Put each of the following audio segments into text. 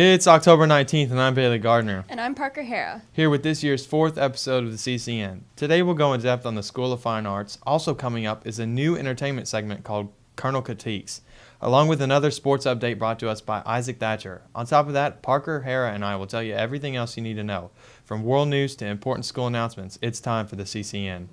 It's October 19th, and I'm Bailey Gardner. And I'm Parker Hara. Here with this year's 4th episode of the CCN. Today we'll go in depth on the School of Fine Arts. Also coming up is a new entertainment segment called Colonel Critiques, along with another sports update brought to us by Isaac Thatcher. On top of that, Parker Hara and I will tell you everything else you need to know. From world news to important school announcements, it's time for the CCN.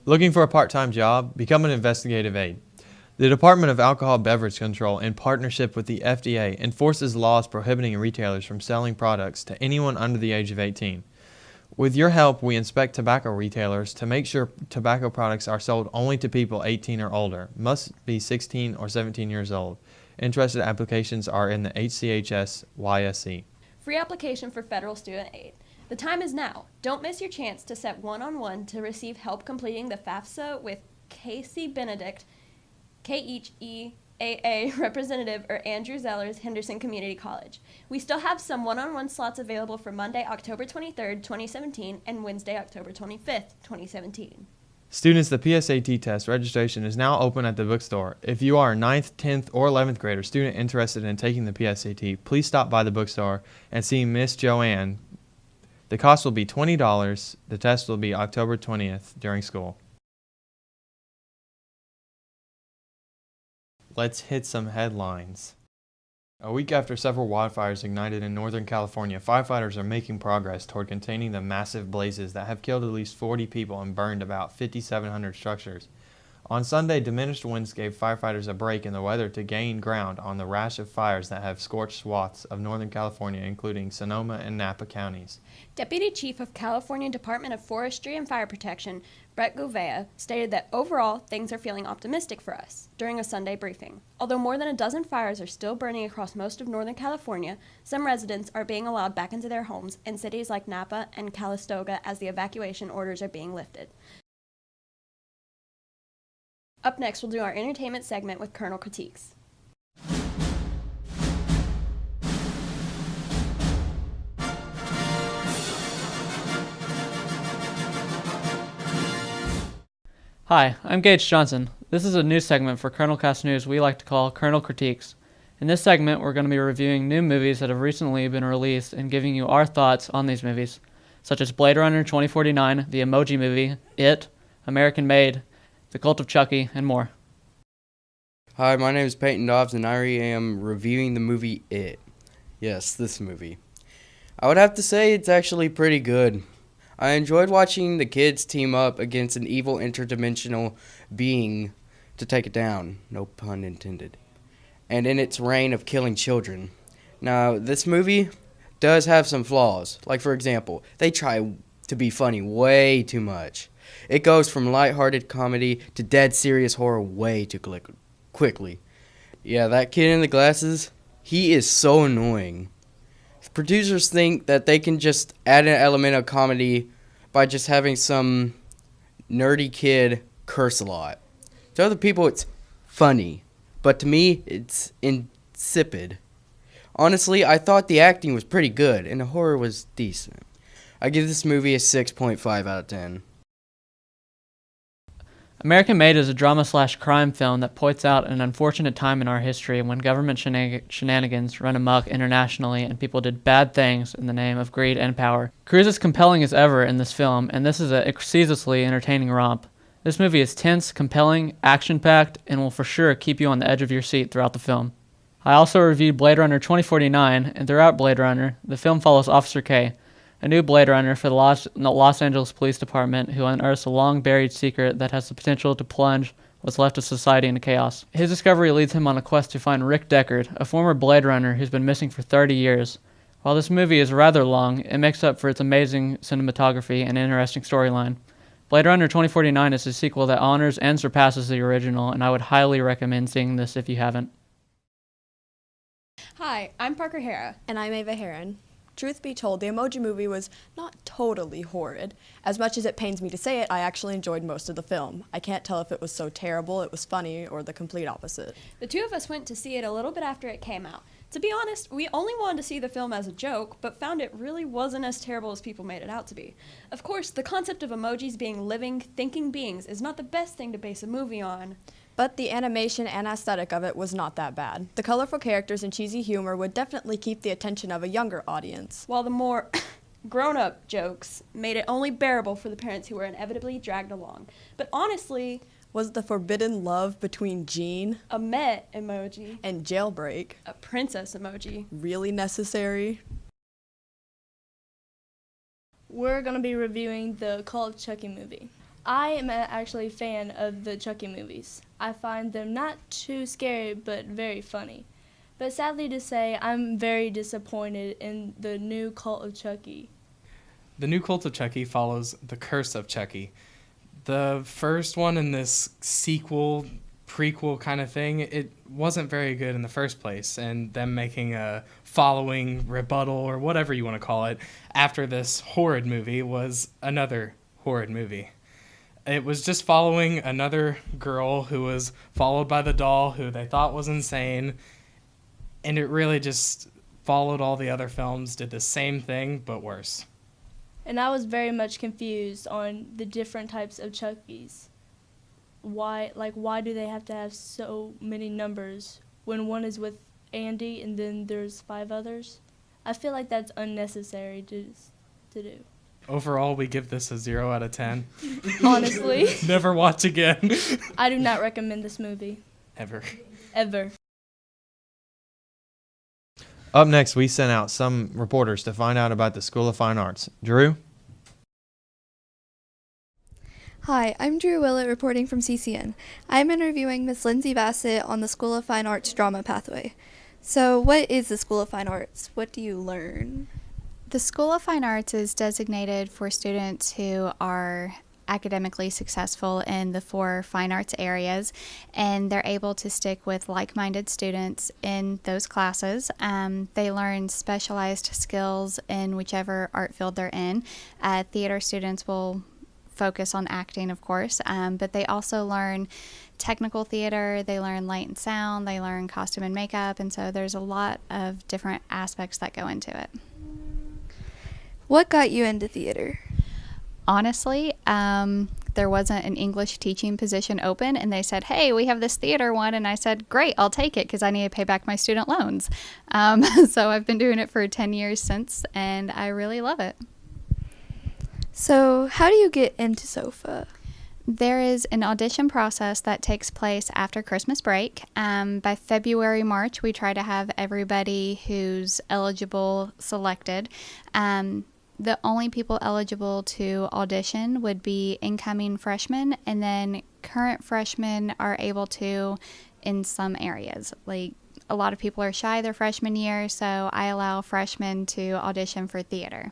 Looking for a part-time job? Become an investigative aide. The Department of Alcohol Beverage Control, in partnership with the FDA, enforces laws prohibiting retailers from selling products to anyone under the age of 18. With your help, we inspect tobacco retailers to make sure tobacco products are sold only to people 18 or older, must be 16 or 17 years old. Interested applications are in the HCHS YSC. Free application for federal student aid. The time is now. Don't miss your chance to set one-on-one to receive help completing the FAFSA with Casey Benedict, KHEAA representative, or Andrew Zellers, Henderson Community College. We still have some one-on-one slots available for Monday, October 23rd, 2017, and Wednesday, October 25th, 2017. Students, the PSAT test registration is now open at the bookstore. If you are a 9th, 10th, or 11th grader student interested in taking the PSAT, please stop by the bookstore and see Miss Joanne. The cost will be $20. The test will be October 20th during school. Let's hit some headlines. A week after several wildfires ignited in Northern California, firefighters are making progress toward containing the massive blazes that have killed at least 40 people and burned about 5,700 structures. On Sunday, diminished winds gave firefighters a break in the weather to gain ground on the rash of fires that have scorched swaths of Northern California, including Sonoma and Napa counties. Deputy Chief of California Department of Forestry and Fire Protection, Brett Gouveia, stated that overall things are feeling optimistic for us during a Sunday briefing. Although more than a dozen fires are still burning across most of Northern California, some residents are being allowed back into their homes in cities like Napa and Calistoga as the evacuation orders are being lifted. Up next, we'll do our entertainment segment with Colonel Critiques. Hi, I'm Gage Johnson. This is a news segment for Colonel Cast News we like to call Colonel Critiques. In this segment, we're going to be reviewing new movies that have recently been released and giving you our thoughts on these movies, such as Blade Runner 2049, The Emoji Movie, It, American Made, The Cult of Chucky, and more. Hi, my name is Peyton Dobbs, and I am reviewing the movie It. Yes, this movie. I would have to say it's actually pretty good. I enjoyed watching the kids team up against an evil interdimensional being to take it down, no pun intended, and in its reign of killing children. Now, this movie does have some flaws. Like, for example, they try to be funny way too much. It goes from lighthearted comedy to dead serious horror way too quickly. Yeah, that kid in the glasses, he is so annoying. Producers think that they can just add an element of comedy by just having some nerdy kid curse a lot. To other people, it's funny, but to me, it's insipid. Honestly, I thought the acting was pretty good, and the horror was decent. I give this movie a 6.5 out of 10. American Made is a drama/crime film that points out an unfortunate time in our history when government shenanigans run amok internationally and people did bad things in the name of greed and power. Cruise is compelling as ever in this film, and this is a ceaselessly entertaining romp. This movie is tense, compelling, action-packed, and will for sure keep you on the edge of your seat throughout the film. I also reviewed Blade Runner 2049, and throughout Blade Runner, the film follows Officer K, a new Blade Runner for the Los Angeles Police Department who unearths a long-buried secret that has the potential to plunge what's left of society into chaos. His discovery leads him on a quest to find Rick Deckard, a former Blade Runner who's been missing for 30 years. While this movie is rather long, it makes up for its amazing cinematography and interesting storyline. Blade Runner 2049 is a sequel that honors and surpasses the original, and I would highly recommend seeing this if you haven't. Hi, I'm Parker Hara. And I'm Ava Heron. Truth be told, the Emoji Movie was not totally horrid. As much as it pains me to say it, I actually enjoyed most of the film. I can't tell if it was so terrible it was funny or the complete opposite. The two of us went to see it a little bit after it came out. To be honest, we only wanted to see the film as a joke, but found it really wasn't as terrible as people made it out to be. Of course, the concept of emojis being living, thinking beings is not the best thing to base a movie on. But the animation and aesthetic of it was not that bad. The colorful characters and cheesy humor would definitely keep the attention of a younger audience. While the more grown-up jokes made it only bearable for the parents who were inevitably dragged along. But honestly, Was the forbidden love between Jean a Met emoji, and Jailbreak a princess emoji, really necessary? We're going to be reviewing the Call of Chucky movie. I am actually a fan of the Chucky movies. I find them not too scary, but very funny. But sadly to say, I'm very disappointed in the new Cult of Chucky. The new Cult of Chucky follows The Curse of Chucky. The first one in this sequel, prequel kind of thing, it wasn't very good in the first place, and them making a following rebuttal or whatever you want to call it after this horrid movie was another horrid movie. It was just following another girl who was followed by the doll who they thought was insane, and it really just followed all the other films, did the same thing but worse. And I was very much confused on the different types of Chuckies. Why do they have to have so many numbers when one is with Andy and then there's 5 others? I feel like that's unnecessary to do. Overall, we give this a 0 out of 10. Honestly, Never watch again. I do not recommend this movie. Ever. Ever. Up next, we sent out some reporters to find out about the School of Fine Arts. Drew? Hi, I'm Drew Willett reporting from CCN. I'm interviewing Miss Lindsay Bassett on the School of Fine Arts Drama Pathway. So, what is the School of Fine Arts? What do you learn? The School of Fine Arts is designated for students who are academically successful in the 4 fine arts areas, and they're able to stick with like-minded students in those classes. They learn specialized skills in whichever art field they're in. Theater students will focus on acting, of course, but they also learn technical theater, they learn light and sound, they learn costume and makeup, and so there's a lot of different aspects that go into it. What got you into theater? Honestly, there wasn't an English teaching position open, and they said, hey, we have this theater one, and I said, great, I'll take it because I need to pay back my student loans. So I've been doing it for 10 years since, and I really love it. So, how do you get into SOFA? There is an audition process that takes place after Christmas break. By February, March, we try to have everybody who's eligible selected. The only people eligible to audition would be incoming freshmen, and then current freshmen are able to in some areas. Like, a lot of people are shy their freshman year, so I allow freshmen to audition for theater.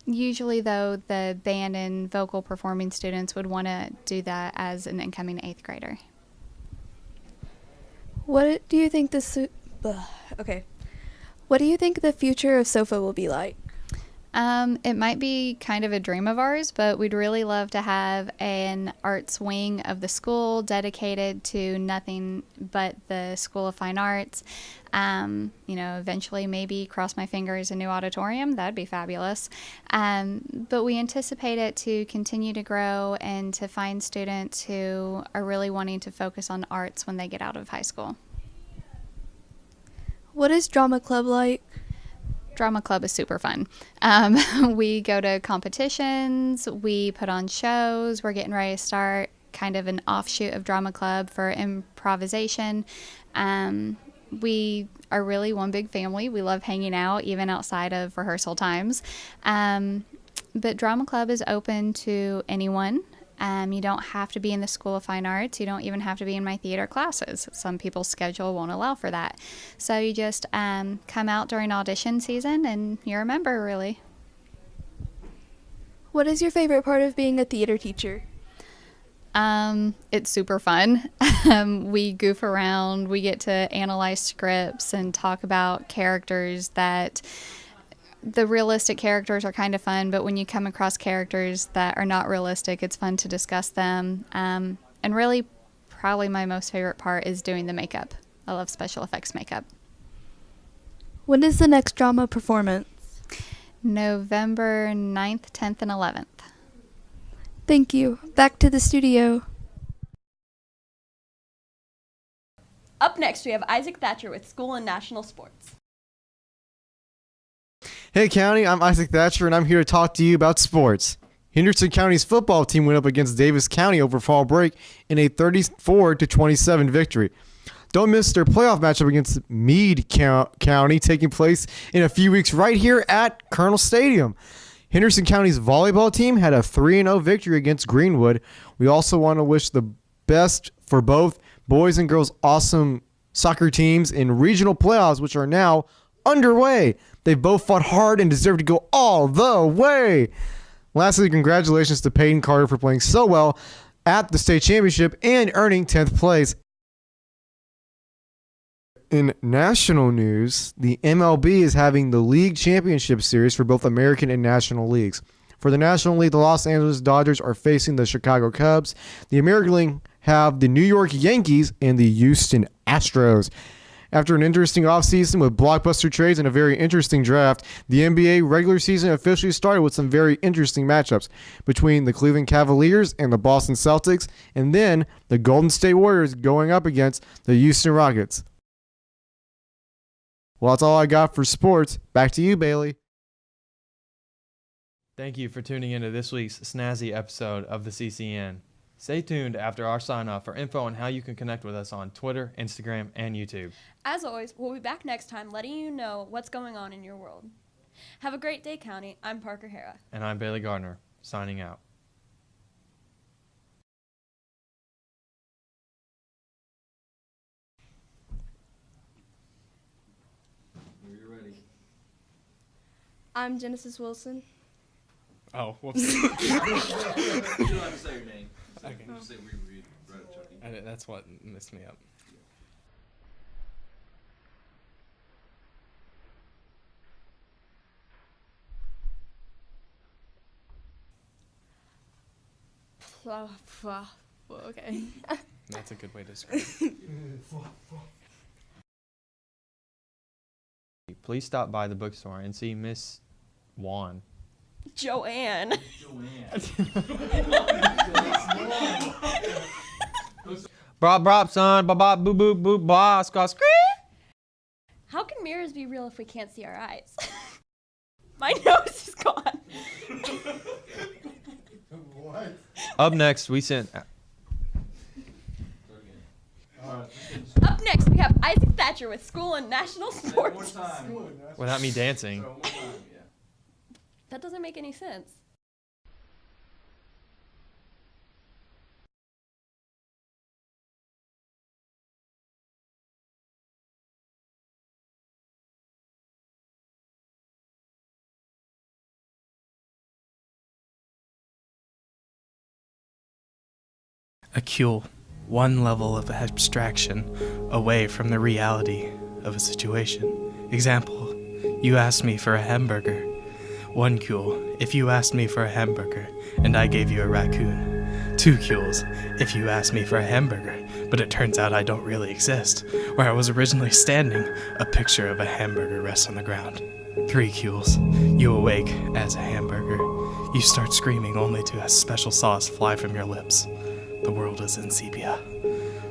Usually, though, the band and vocal performing students would want to do that as an incoming 8th grader. What do you think What do you think the future of SOFA will be like? It might be kind of a dream of ours, but we'd really love to have an arts wing of the school dedicated to nothing but the School of Fine Arts. Eventually maybe, cross my fingers, a new auditorium. That'd be fabulous. But we anticipate it to continue to grow and to find students who are really wanting to focus on arts when they get out of high school. What is drama club like? Drama club is super fun. We go to competitions, we put on shows, we're getting ready to start kind of an offshoot of drama club for improvisation. We are really one big family. We love hanging out even outside of rehearsal times. But drama club is open to anyone. You don't have to be in the School of Fine Arts. You don't even have to be in my theater classes. Some people's schedule won't allow for that. So you just come out during audition season and you're a member, really. What is your favorite part of being a theater teacher? It's super fun. We goof around. We get to analyze scripts and talk about characters that... The realistic characters are kind of fun, but when you come across characters that are not realistic, it's fun to discuss them. And really, probably my most favorite part is doing the makeup. I love special effects makeup. When is the next drama performance? November 9th, 10th, and 11th. Thank you. Back to the studio. Up next, we have Isaac Thatcher with School and National Sports. Hey County, I'm Isaac Thatcher and I'm here to talk to you about sports. Henderson County's football team went up against Davis County over fall break in a 34-27 victory. Don't miss their playoff matchup against Meade County taking place in a few weeks right here at Colonel Stadium. Henderson County's volleyball team had a 3-0 victory against Greenwood. We also want to wish the best for both boys and girls awesome soccer teams in regional playoffs, which are now underway. They both fought hard and deserve to go all the way. Lastly, congratulations to Peyton Carter for playing so well at the state championship and earning 10th place. In national news, the MLB is having the league championship series for both American and National Leagues. For the National League, the Los Angeles Dodgers are facing the Chicago Cubs. The American League have the New York Yankees and the Houston Astros. After an interesting offseason with blockbuster trades and a very interesting draft, the NBA regular season officially started with some very interesting matchups between the Cleveland Cavaliers and the Boston Celtics, and then the Golden State Warriors going up against the Houston Rockets. Well, that's all I got for sports. Back to you, Bailey. Thank you for tuning into this week's snazzy episode of the CCN. Stay tuned after our sign-off for info on how you can connect with us on Twitter, Instagram, and YouTube. As always, we'll be back next time letting you know what's going on in your world. Have a great day, County. I'm Parker Hara. And I'm Bailey Gardner, signing out. I'm Genesis Wilson. Oh, whoops. You don't have to say your name. Okay. Just say reread, right, Chucky. That's what messed me up. Okay. That's a good way to describe it. Please stop by the bookstore and see Miss Juan. Joanne. Brop, brop, son. Bop, bop, boop, boop, boop, blah, squaw, scree. How can mirrors be real if we can't see our eyes? My nose is gone. What? Up next, we sent... Up next, we have Isaac Thatcher with School and National Sports. Without me dancing. That doesn't make any sense. A cule, one level of abstraction away from the reality of a situation. Example, you asked me for a hamburger. One cule, if you asked me for a hamburger and I gave you a raccoon. Two cules, if you asked me for a hamburger, but it turns out I don't really exist. Where I was originally standing, a picture of a hamburger rests on the ground. Three cules, you awake as a hamburger. You start screaming only to have special sauce fly from your lips. The world is in sepia.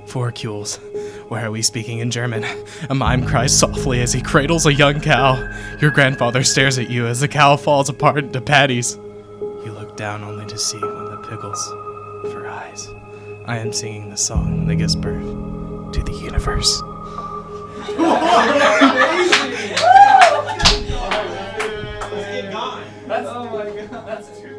Four cules. Why are we speaking in German? A mime cries softly as he cradles a young cow. Your grandfather stares at you as the cow falls apart into patties. You look down only to see one of the pickles for eyes. I am singing the song that gives birth to the universe. That's, oh my god, that's too